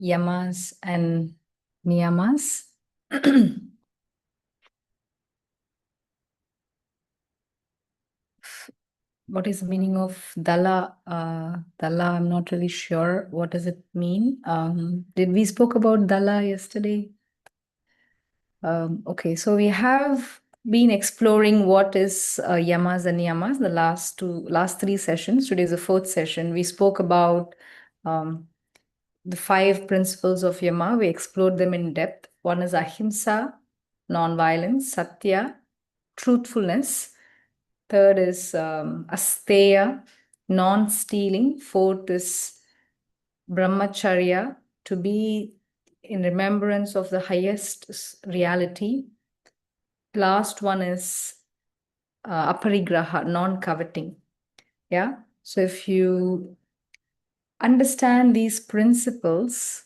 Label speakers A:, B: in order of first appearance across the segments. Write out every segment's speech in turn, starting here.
A: yamas and niyamas. What is the meaning of dala? Dala, I'm not really sure. What does it mean? Did we spoke about dala yesterday? Okay, so we have been exploring what is yamas and niyamas the last three sessions. Today is the fourth session. We spoke about the 5 principles of yama. We explored them in depth. One is ahimsa, non-violence; satya, truthfulness; third is asteya, non-stealing; fourth is brahmacharya, to be in remembrance of the highest reality; last one is aparigraha, non-coveting. Yeah. So if you understand these principles,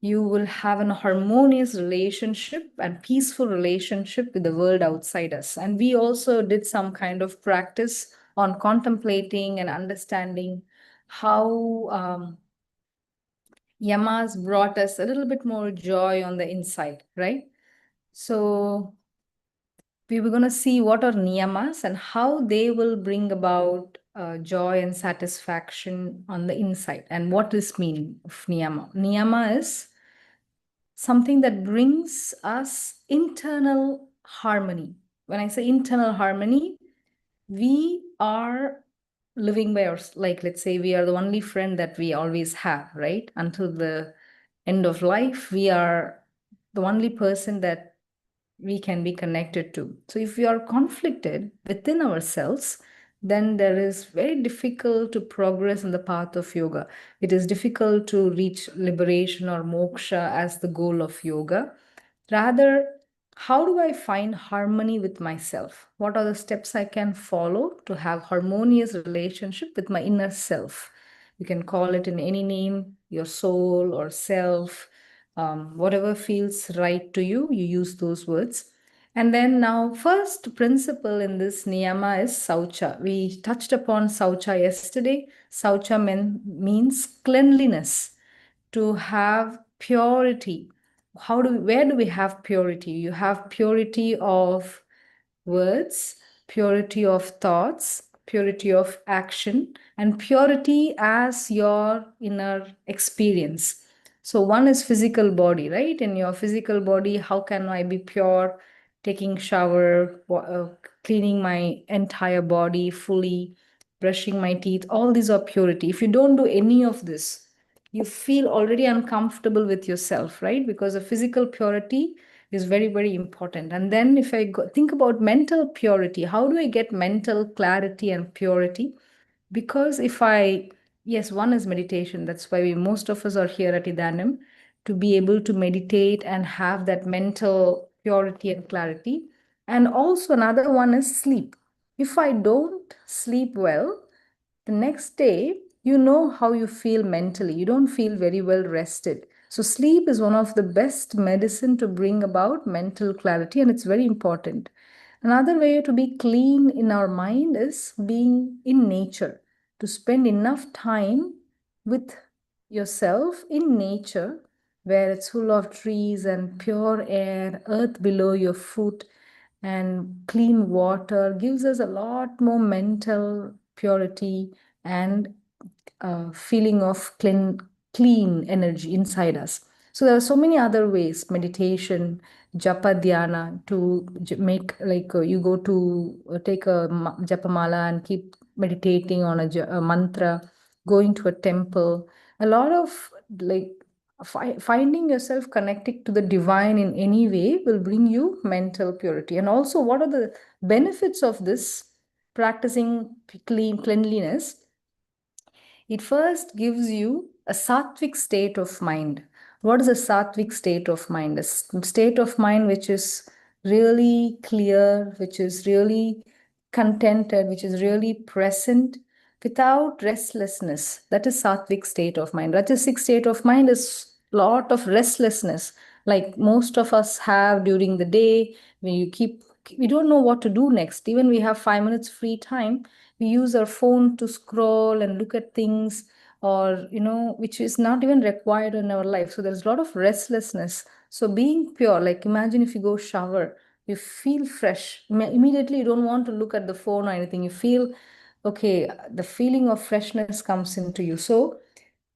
A: you will have an harmonious relationship and peaceful relationship with the world outside us. And we also did some kind of practice on contemplating and understanding how yamas brought us a little bit more joy on the inside, right? So we were going to see what are niyamas and how they will bring about joy and satisfaction on the inside. And what is meaning of niyama? Niyama is something that brings us internal harmony. When I say internal harmony, we are living by our, like, let's say we are the only friend that we always have, right? Until the end of life, we are the only person that we can be connected to. So if we are conflicted within ourselves, then there is very difficult to progress in the path of yoga. It is difficult to reach liberation or moksha as the goal of yoga. Rather, how do I find harmony with myself? What are the steps I can follow to have harmonious relationship with my inner self? You can call it in any name, your soul or self, whatever feels right to you, you use those words. And then now, first principle in this niyama is saucha. We touched upon saucha yesterday. Saucha means cleanliness, to have purity. Where do we have purity? You have purity of words, purity of thoughts, purity of action, and purity as your inner experience. So one is physical body, right? In your physical body, how can I be pure? Taking shower, cleaning my entire body fully, brushing my teeth, all these are purity. If you don't do any of this, you feel already uncomfortable with yourself, right? Because the physical purity is very, very important. And then if I think about mental purity, how do I get mental clarity and purity? Because yes, one is meditation. That's why most of us are here at Idanim, to be able to meditate and have that mental purity and clarity. And also another one is sleep. If I don't sleep well, the next day, you know how you feel mentally. You don't feel very well rested. So sleep is one of the best medicine to bring about mental clarity, and it's very important. Another way to be clean in our mind is being in nature, to spend enough time with yourself in nature, where it's full of trees and pure air, earth below your foot, and clean water gives us a lot more mental purity and feeling of clean energy inside us. So there are so many other ways: meditation, japa dhyana, to make, like, you go to take a japa mala and keep meditating on a mantra, going to a temple. A lot of, like, finding yourself connected to the divine in any way will bring you mental purity. And also, what are the benefits of this practicing cleanliness? It first gives you a sattvic state of mind. What is a sattvic state of mind? A state of mind which is really clear, which is really contented, which is really present without restlessness. That is sattvic state of mind. Rajasic state of mind is lot of restlessness, like most of us have during the day. When we don't know what to do next. Even we have 5 minutes free time, we use our phone to scroll and look at things, or which is not even required in our life. So there's a lot of restlessness. So being pure, like imagine if you go shower, you feel fresh immediately. You don't want to look at the phone or anything. You feel okay, the feeling of freshness comes into you. So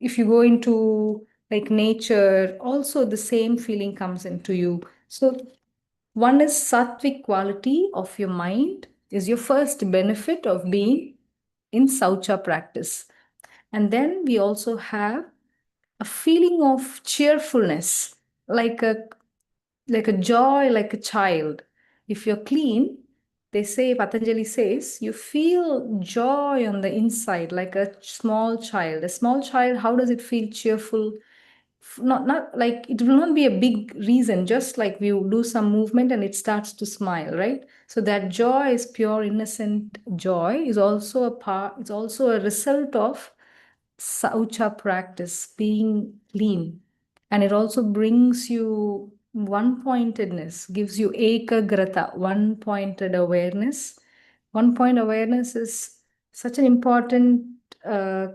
A: if you go into like nature, also the same feeling comes into you. So one is sattvic quality of your mind is your first benefit of being in saucha practice. And then we also have a feeling of cheerfulness, like a joy, like a child. If you're clean, they say, Patanjali says, you feel joy on the inside, like a small child. A small child, how does it feel cheerful? Not like it will not be a big reason, just like we do some movement and it starts to smile, right? So that joy is pure innocent joy, is also a part, it's also a result of saucha practice, being clean. And it also brings you one pointedness, gives you ekagrata, one pointed awareness. One point awareness is such an important uh,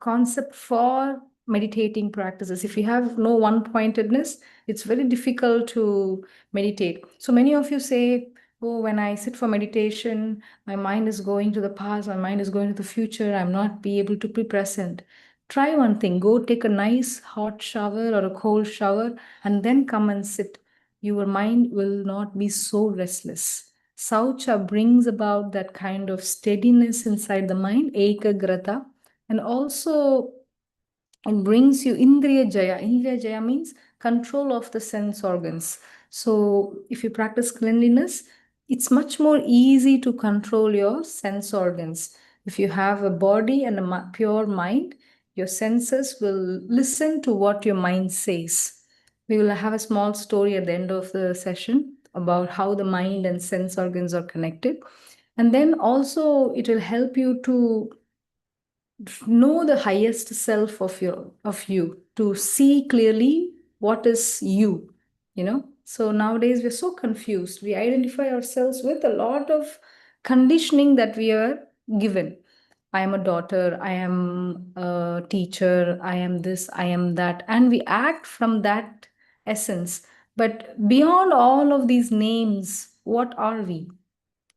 A: concept for meditating practices. If you have no one pointedness, it's very difficult to meditate. So many of you say, oh, when I sit for meditation, my mind is going to the past, my mind is going to the future, I'm not be able to be present. Try one thing, go take a nice hot shower or a cold shower and then come and sit. Your mind will not be so restless. Saucha brings about that kind of steadiness inside the mind, ekagrata, and also it brings you Indriya Jaya. Indriya Jaya means control of the sense organs. So if you practice cleanliness, it's much more easy to control your sense organs. If you have a body and a pure mind, your senses will listen to what your mind says. We will have a small story at the end of the session about how the mind and sense organs are connected. And then also it will help you to know the highest self of you, to see clearly what is you. So nowadays we're so confused, we identify ourselves with a lot of conditioning that we are given. I am a daughter, I am a teacher, I am this, I am that, and we act from that essence. But beyond all of these names, what are we?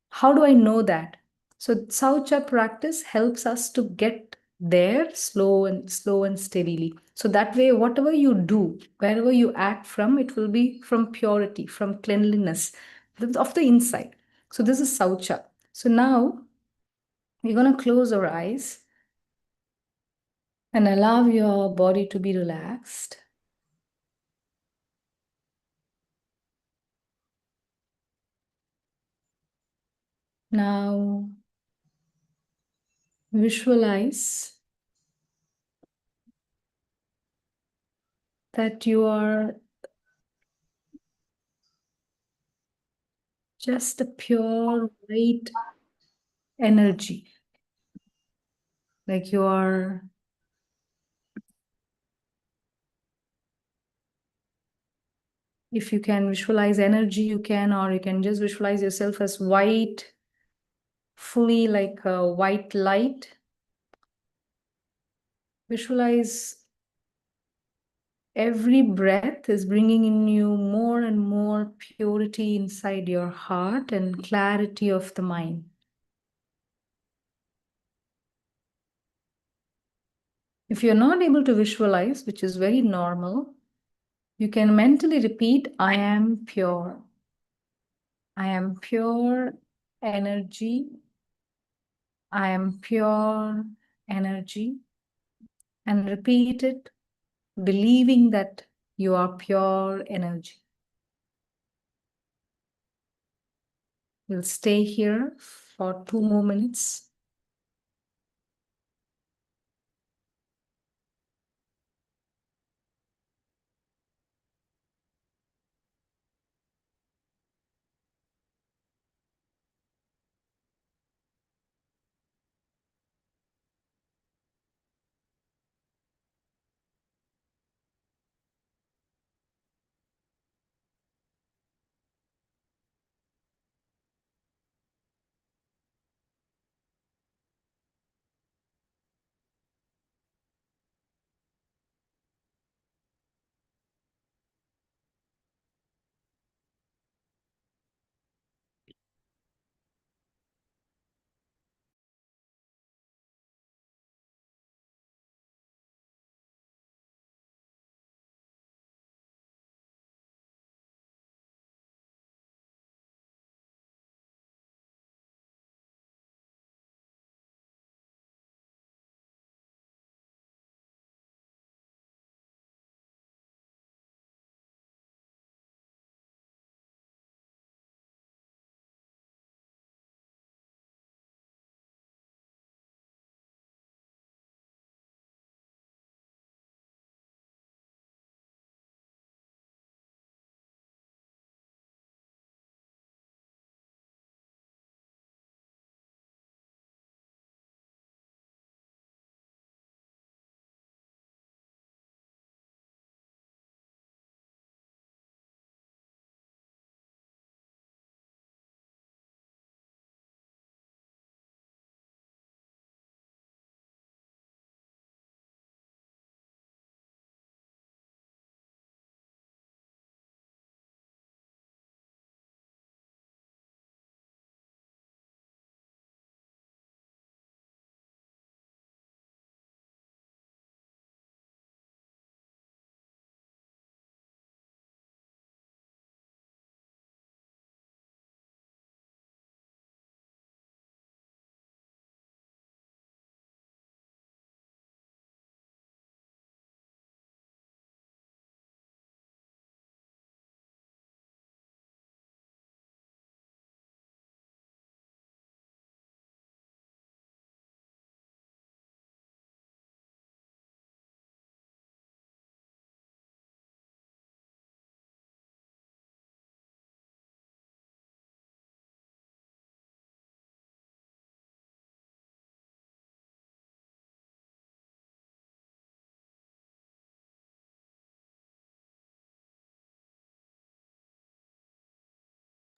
A: How do I know that? So Saucha practice helps us to get there slow and steadily. So that way, whatever you do, wherever you act from, it will be from purity, from cleanliness of the inside. So this is Saucha. So now we're going to close our eyes and allow your body to be relaxed. Now visualize that you are just a pure white energy. Like you are, if you can visualize energy, you can, or you can just visualize yourself as white, fully like a white light. Visualize every breath is bringing in you more and more purity inside your heart and clarity of the mind. If you're not able to visualize, which is very normal, you can mentally repeat, I am pure. I am pure energy. I am pure energy. And repeat it, believing that you are pure energy. We'll stay here for 2 more minutes.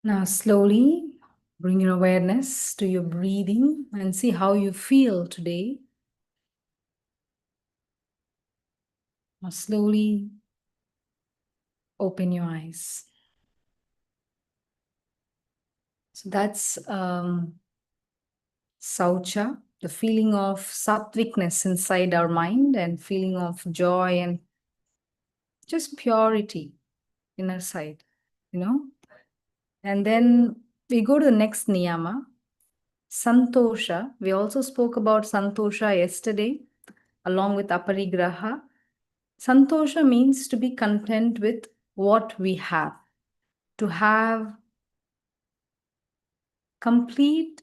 A: Now, slowly bring your awareness to your breathing and see how you feel today. Now, slowly open your eyes. So that's Saucha, the feeling of sattvicness inside our mind and feeling of joy and just purity inner side, you know. And then we go to the next niyama, santosha. We also spoke about santosha yesterday, along with aparigraha. Santosha means to be content with what we have, to have complete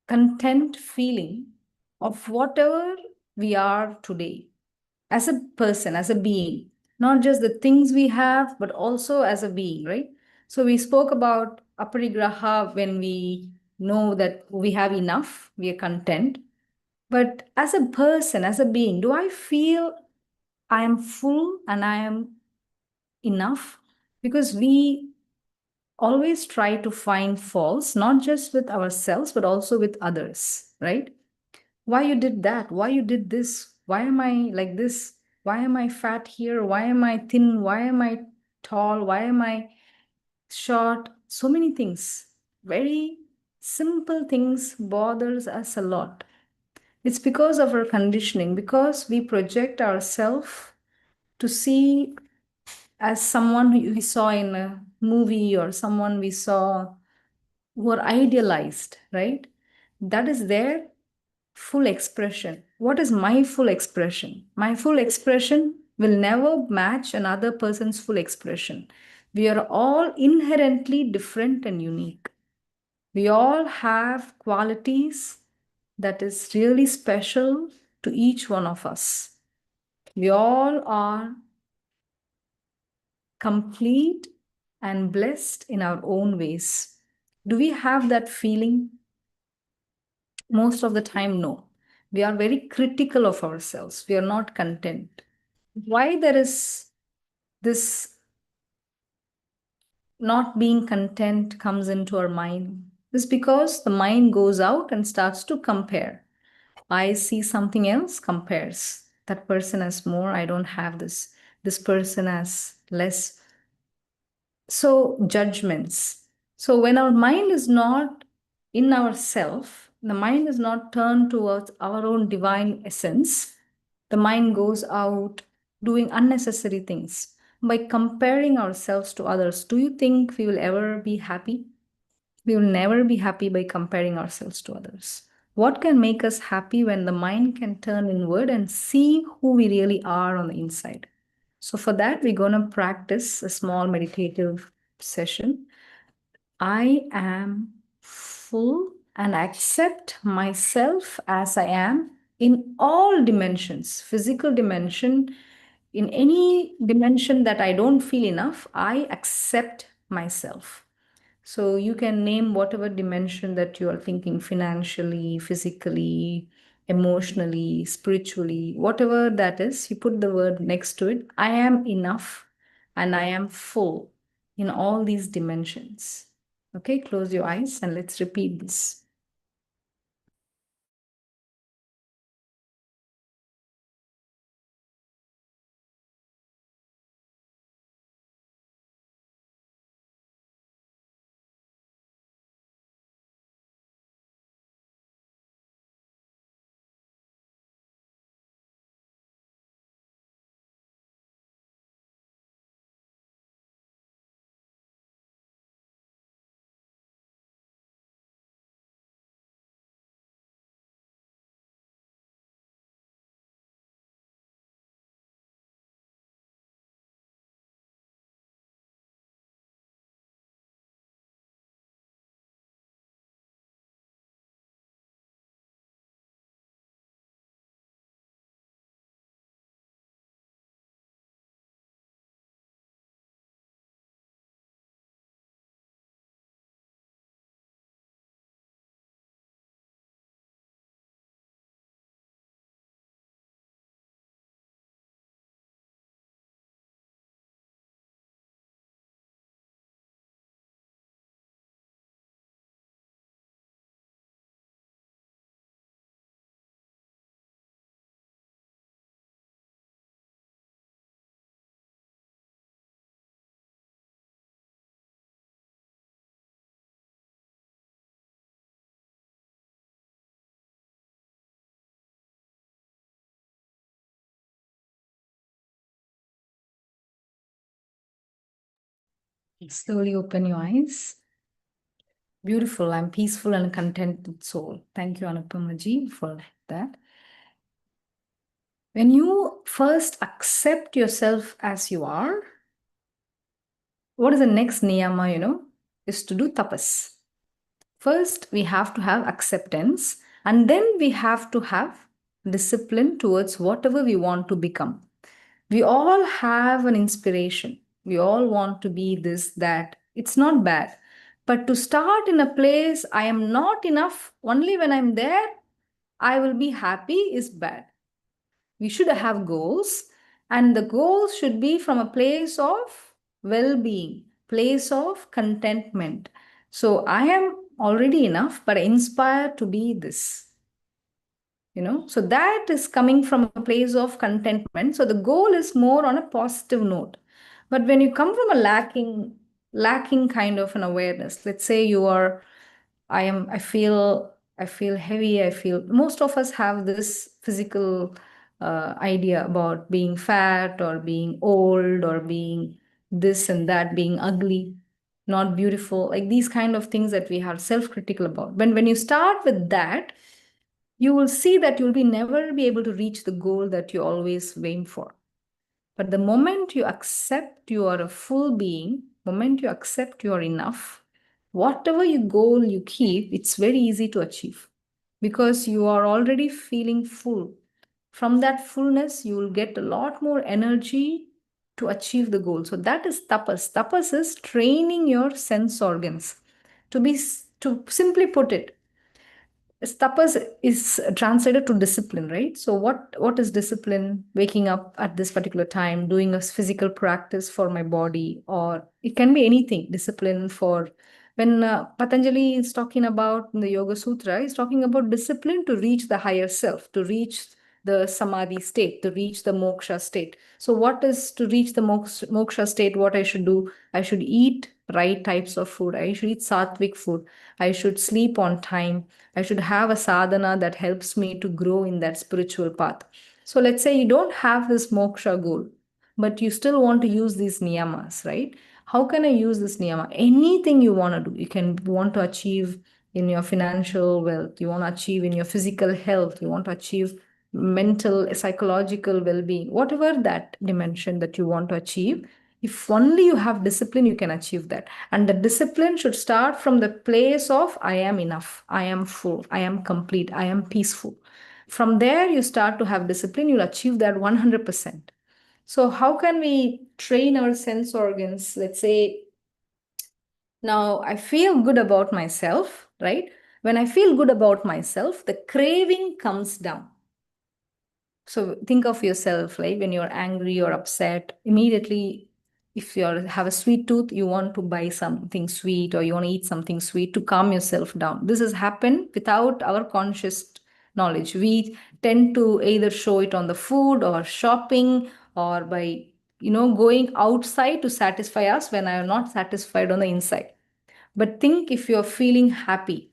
A: content feeling of whatever we are today as a person, as a being, not just the things we have, but also as a being, right? So we spoke about aparigraha when we know that we have enough, we are content. But as a person, as a being, do I feel I am full and I am enough? Because we always try to find faults, not just with ourselves, but also with others, right? Why you did that? Why you did this? Why am I like this? Why am I fat here? Why am I thin? Why am I tall? Why am I short? So many things. Very simple things bothers us a lot. It's because of our conditioning, because we project ourselves to see as someone we saw in a movie or someone we saw who are idealized, right? That is their full expression. What is my full expression? My full expression will never match another person's full expression. We are all inherently different and unique. We all have qualities that is really special to each one of us. We all are complete and blessed in our own ways. Do we have that feeling? Most of the time, no. We are very critical of ourselves. We are not content. Why there is this not being content comes into our mind is because the mind goes out and starts to compare. I see something else, compares. That person has more, I don't have this. This person has less. So, judgments. So, when our mind is not in ourself, the mind is not turned towards our own divine essence, the mind goes out doing unnecessary things. By comparing ourselves to others, do you think we will ever be happy? We will never be happy by comparing ourselves to others. What can make us happy when the mind can turn inward and see who we really are on the inside? So, for that, we're going to practice a small meditative session. I am full and accept myself as I am in all dimensions, physical dimension, in any dimension that I don't feel enough, I accept myself. So you can name whatever dimension that you are thinking financially, physically, emotionally, spiritually, whatever that is, you put the word next to it. I am enough and I am full in all these dimensions. Okay, close your eyes and let's repeat this. Slowly open your eyes. Beautiful. I'm peaceful and contented soul. Thank you, Anupamaji, for that. When you first accept yourself as you are, what is the next niyama, is to do tapas. First, we have to have acceptance, and then we have to have discipline towards whatever we want to become. We all have an inspiration. We all want to be this, that. It's not bad. But to start in a place, I am not enough, only when I'm there, I will be happy, is bad. We should have goals, and the goals should be from a place of well-being, place of contentment. So I am already enough, but I inspire to be this. So that is coming from a place of contentment. So the goal is more on a positive note. But when you come from a lacking kind of an awareness, let's say you are, I feel heavy. I feel most of us have this physical idea about being fat or being old or being this and that, being ugly, not beautiful, like these kind of things that we are self-critical about. When you start with that, you will see that you'll be never be able to reach the goal that you always aim for. But the moment you accept you are a full being, moment you accept you are enough, whatever you goal you keep, it's very easy to achieve because you are already feeling full. From that fullness, you will get a lot more energy to achieve the goal. So that is tapas. Tapas is training your sense organs. To simply put it, tapas is translated to discipline, right? So what is discipline? Waking up at this particular time, doing a physical practice for my body, or it can be anything. Discipline for when Patanjali is talking about in the Yoga Sutra, he's talking about discipline to reach the higher self, to reach the samadhi state, to reach the moksha state. So what is to reach the moksha state? What I should do? I should eat right types of food. I should eat sattvic food. I should sleep on time. I should have a sadhana that helps me to grow in that spiritual path. So let's say you don't have this moksha goal, but you still want to use these niyamas, right? How can I use this niyama? Anything you want to do. You can want to achieve in your financial wealth, you want to achieve in your physical health, you want to achieve mental, psychological well-being, whatever that dimension that you want to achieve. If only you have discipline, you can achieve that. And the discipline should start from the place of I am enough, I am full, I am complete, I am peaceful. From there, you start to have discipline, you'll achieve that 100%. So, how can we train our sense organs? Let's say, now I feel good about myself, right? When I feel good about myself, the craving comes down. So think of yourself, like when you're angry or upset, immediately, if you have a sweet tooth, you want to buy something sweet or you want to eat something sweet to calm yourself down. This has happened without our conscious knowledge. We tend to either show it on the food or shopping or by, going outside to satisfy us when I am not satisfied on the inside. But think if you're feeling happy,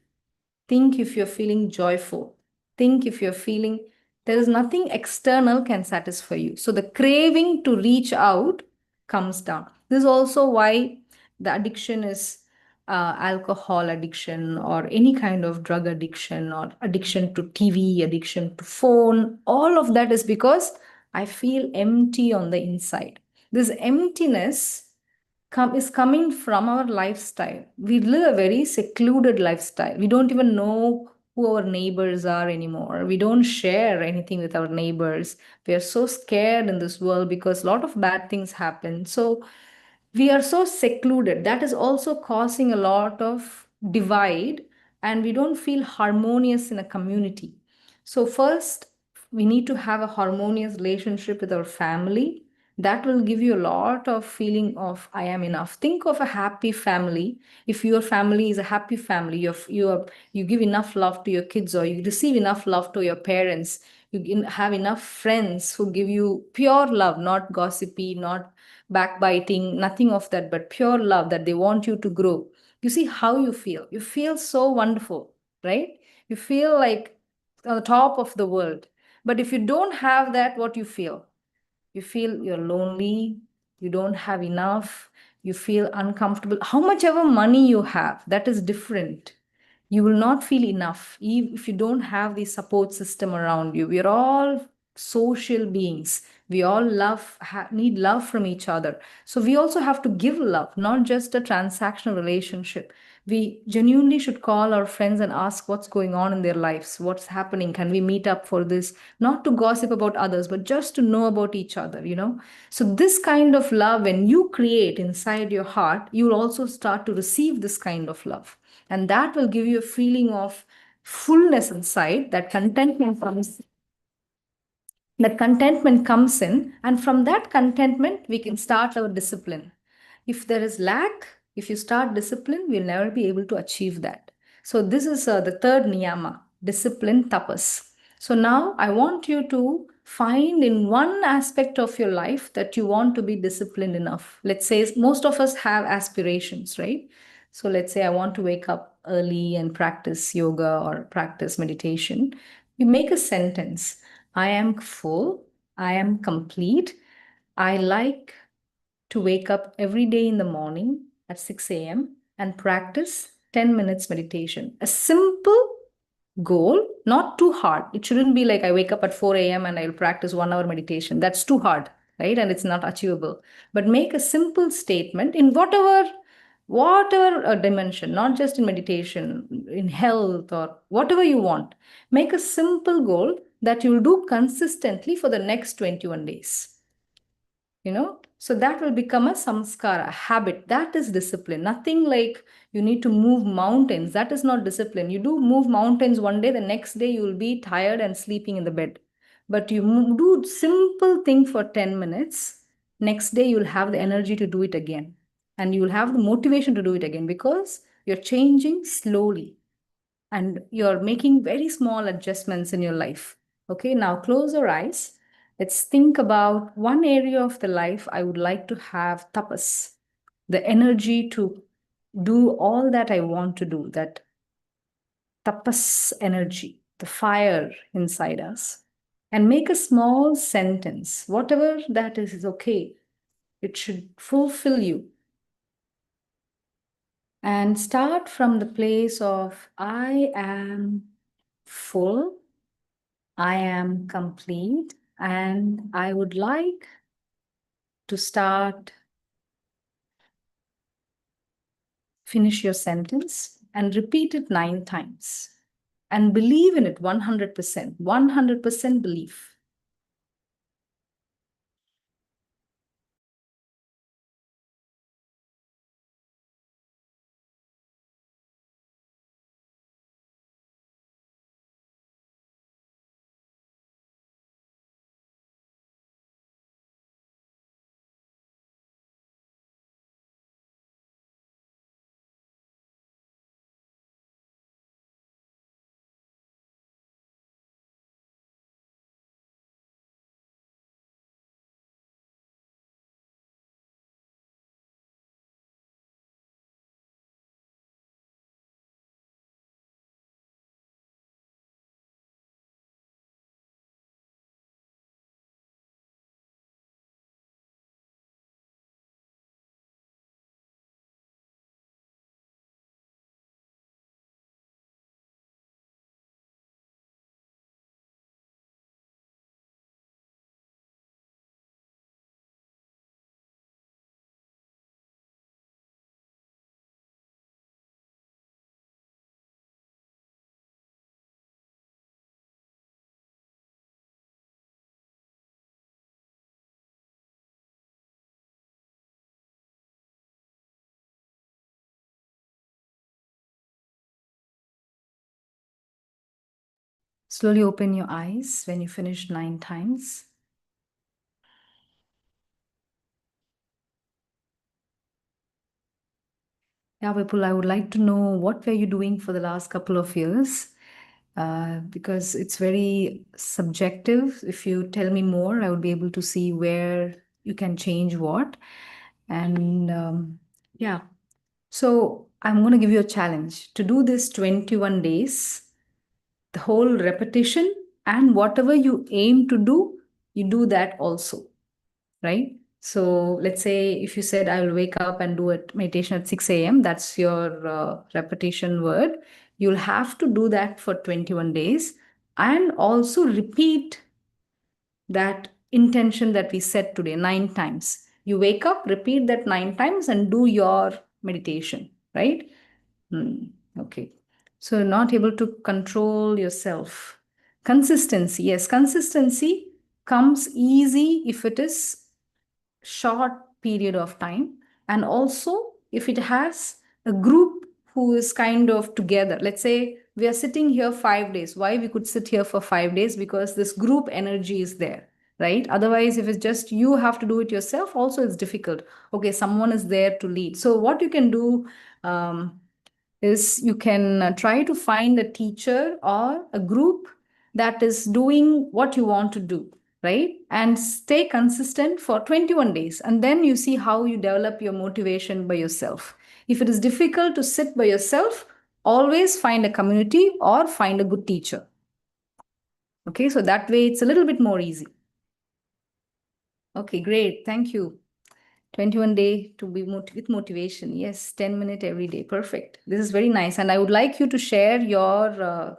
A: think if you're feeling joyful. Think if you're feeling there is nothing external can satisfy you. So the craving to reach out comes down. This is also why the addiction is alcohol addiction or any kind of drug addiction or addiction to TV, addiction to phone. All of that is because I feel empty on the inside. This emptiness is coming from our lifestyle. We live a very secluded lifestyle. We don't even know who our neighbors are anymore. We don't share anything with our neighbors. We are so scared in this world because a lot of bad things happen. So we are so secluded. That is also causing a lot of divide, and we don't feel harmonious in a community. So, first, we need to have a harmonious relationship with our family. That will give you a lot of feeling of I am enough. Think of a happy family. If your family is a happy family, you give enough love to your kids or you receive enough love to your parents, have enough friends who give you pure love, not gossipy, not backbiting, nothing of that, but pure love that they want you to grow. You see how you feel. You feel so wonderful, right? You feel like on the top of the world. But if you don't have that, what you feel? You feel you're lonely, you don't have enough, you feel uncomfortable. How much ever money you have, that is different. You will not feel enough if you don't have the support system around you. We are all social beings. We all need love from each other. So we also have to give love, not just a transactional relationship. We genuinely should call our friends and ask what's going on in their lives, what's happening, can we meet up for this, not to gossip about others, but just to know about each other. So this kind of love, when you create inside your heart, you'll also start to receive this kind of love, and that will give you a feeling of fullness inside. That contentment comes in, and from that contentment we can start our discipline. If there is lack, if you start discipline, we'll never be able to achieve that. So this is the third niyama, discipline, tapas. So now I want you to find in one aspect of your life that you want to be disciplined enough. Let's say most of us have aspirations, right? So let's say I want to wake up early and practice yoga or practice meditation. You make a sentence: I am full, I am complete, I like to wake up every day in the morning at 6 a.m. and practice 10 minutes meditation. A simple goal, not too hard. It shouldn't be like I wake up at 4 a.m. and I'll practice 1 hour meditation. That's too hard, right? And it's not achievable. But make a simple statement in whatever dimension, not just in meditation, in health or whatever you want. Make a simple goal that you'll do consistently for the next 21 days. So that will become a samskara, a habit. That is discipline. Nothing like you need to move mountains. That is not discipline. You do move mountains one day, the next day you will be tired and sleeping in the bed. But you do simple thing for 10 minutes, next day you'll have the energy to do it again, and you'll have the motivation to do it again, because you're changing slowly and you're making very small adjustments in your life. Okay, now close your eyes. Let's think about one area of the life I would like to have tapas, the energy to do all that I want to do, that tapas energy, the fire inside us. And make a small sentence, whatever that is okay. It should fulfill you. And start from the place of I am full, I am complete, and I would like to start. Finish your sentence and repeat it 9 times. And believe in it 100%. 100% belief. Slowly open your eyes when you finish 9 times. Yeah, Vipul, I would like to know what were you doing for the last couple of years? Because it's very subjective. If you tell me more, I would be able to see where you can change what. And yeah, so I'm going to give you a challenge to do this 21 days, the whole repetition, and whatever you aim to do, you do that also, right? So let's say if you said, I will wake up and do a meditation at 6 a.m., that's your repetition word. You'll have to do that for 21 days and also repeat that intention that we set today 9 times. You wake up, repeat that 9 times, and do your meditation, right? Okay. So, not able to control yourself. Consistency. Yes, consistency comes easy if it is short period of time, and also if it has a group who is kind of together. Let's say we are sitting here 5 days. Why we could sit here for 5 days? Because this group energy is there, right? Otherwise, if it's just you have to do it yourself, also it's difficult. Okay, someone is there to lead. So what you can do, is you can try to find a teacher or a group that is doing what you want to do, right? And stay consistent for 21 days. And then you see how you develop your motivation by yourself. If it is difficult to sit by yourself, always find a community or find a good teacher. Okay, so that way it's a little bit more easy. Okay, great. Thank you. 21 day to be with motivation. Yes, 10 minute every day. Perfect. This is very nice. And I would like you to share your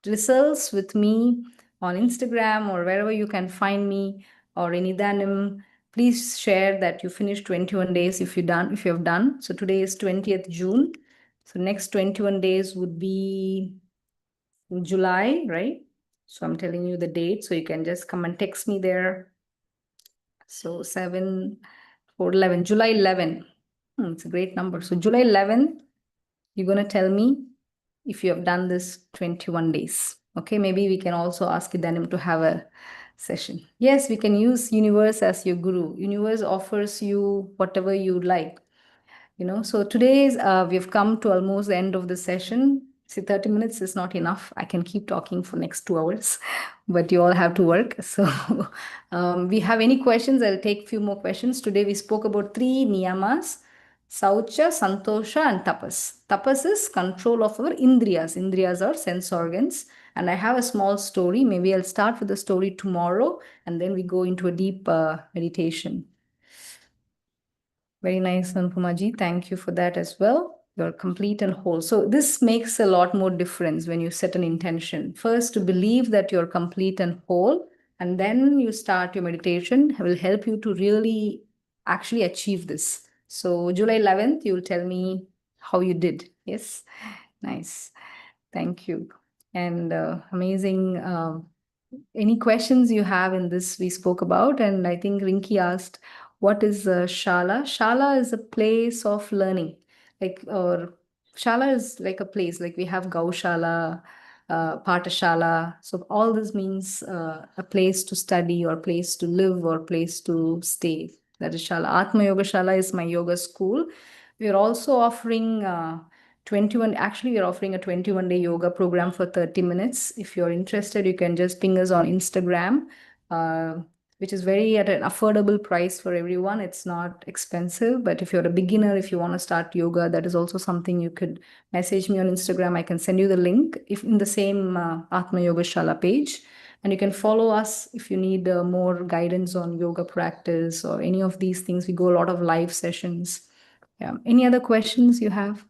A: results with me on Instagram or wherever you can find me, or in Idanim. Please share that you finished 21 days if you have done. So today is 20th June. So next 21 days would be in July, right? So I'm telling you the date. So you can just come and text me there. So 7, 4, 11, July 11. It's a great number. So July 11, you're going to tell me if you have done this 21 days. Okay, maybe we can also ask Idanim to have a session. Yes, we can use universe as your guru. Universe offers you whatever you like. So today's we've come to almost the end of the session. See, 30 minutes is not enough. I can keep talking for next 2 hours, but you all have to work. So we have any questions? I'll take a few more questions. Today we spoke about 3 niyamas: saucha, santosha, and tapas. Tapas is control of our indriyas. Indriyas are sense organs. And I have a small story. Maybe I'll start with the story tomorrow, and then we go into a deep meditation. Very nice, Anpumaji. Thank you for that as well. You're complete and whole. So this makes a lot more difference when you set an intention. First, to believe that you're complete and whole, and then you start your meditation will help you to really actually achieve this. So July 11th, you'll tell me how you did. Yes, nice. Thank you. And amazing. Any questions you have in this we spoke about? And I think Rinki asked, what is Shala? Shala is a place of learning. Or Shala is like a place, like we have Gaushala, Patashala. So all this means a place to study or place to live or place to stay. That is Shala. Atma Yoga Shala is my yoga school. We are also offering 21, actually we're offering a 21-day yoga program for 30 minutes. If you're interested, you can just ping us on Instagram, which is very at an affordable price for everyone. It's not expensive, but if you're a beginner, if you want to start yoga, that is also something you could message me on Instagram. I can send you the link if in the same Atma Yoga Shala page. And you can follow us if you need more guidance on yoga practice or any of these things. We go a lot of live sessions. Yeah. Any other questions you have?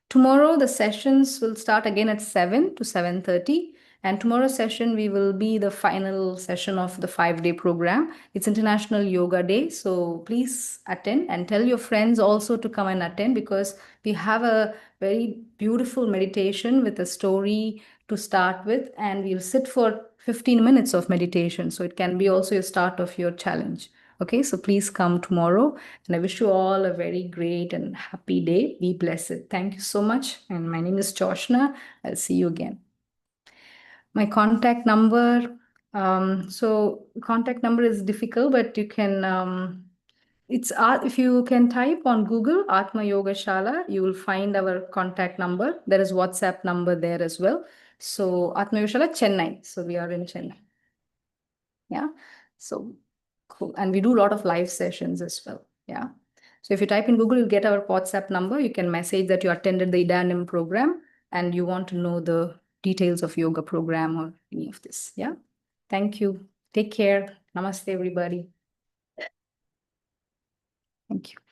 A: Tomorrow, the sessions will start again at 7 to 7:30. And tomorrow's session, we will be the final session of the 5-day program. It's International Yoga Day. So please attend and tell your friends also to come and attend, because we have a very beautiful meditation with a story to start with. And we'll sit for 15 minutes of meditation. So it can be also a start of your challenge. Okay, so please come tomorrow. And I wish you all a very great and happy day. Be blessed. Thank you so much. And my name is Joshna. I'll see you again. My contact number. So contact number is difficult, but you can, it's if you can type on Google Atma Yoga Shala, you will find our contact number. There is WhatsApp number there as well. So Atma Yoga Shala, Chennai. So we are in Chennai. Yeah. So cool. And we do a lot of live sessions as well. Yeah. So if you type in Google, you'll get our WhatsApp number. You can message that you attended the Idanim program and you want to know the details of yoga program or any of this. Yeah. Thank you. Take care. Namaste, everybody. Thank you.